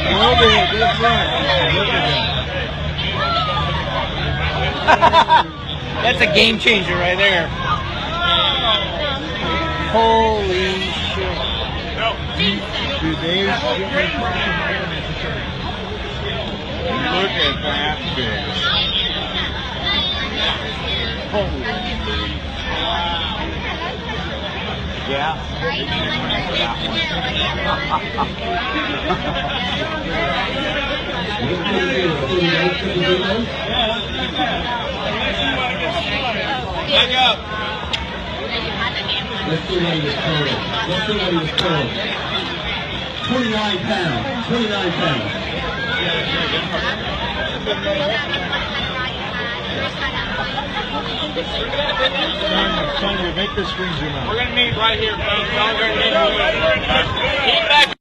Over here, good front. Look at that. That's a game changer right there. Holy shit. Dude, they look at that fish. Holy. Yeah. Back up. Let's see what he was told. Let's see what he was told. 29 pounds. 29 pounds. Sonya, make the screen zoom out. We're going to meet right here, folks. We're going to meet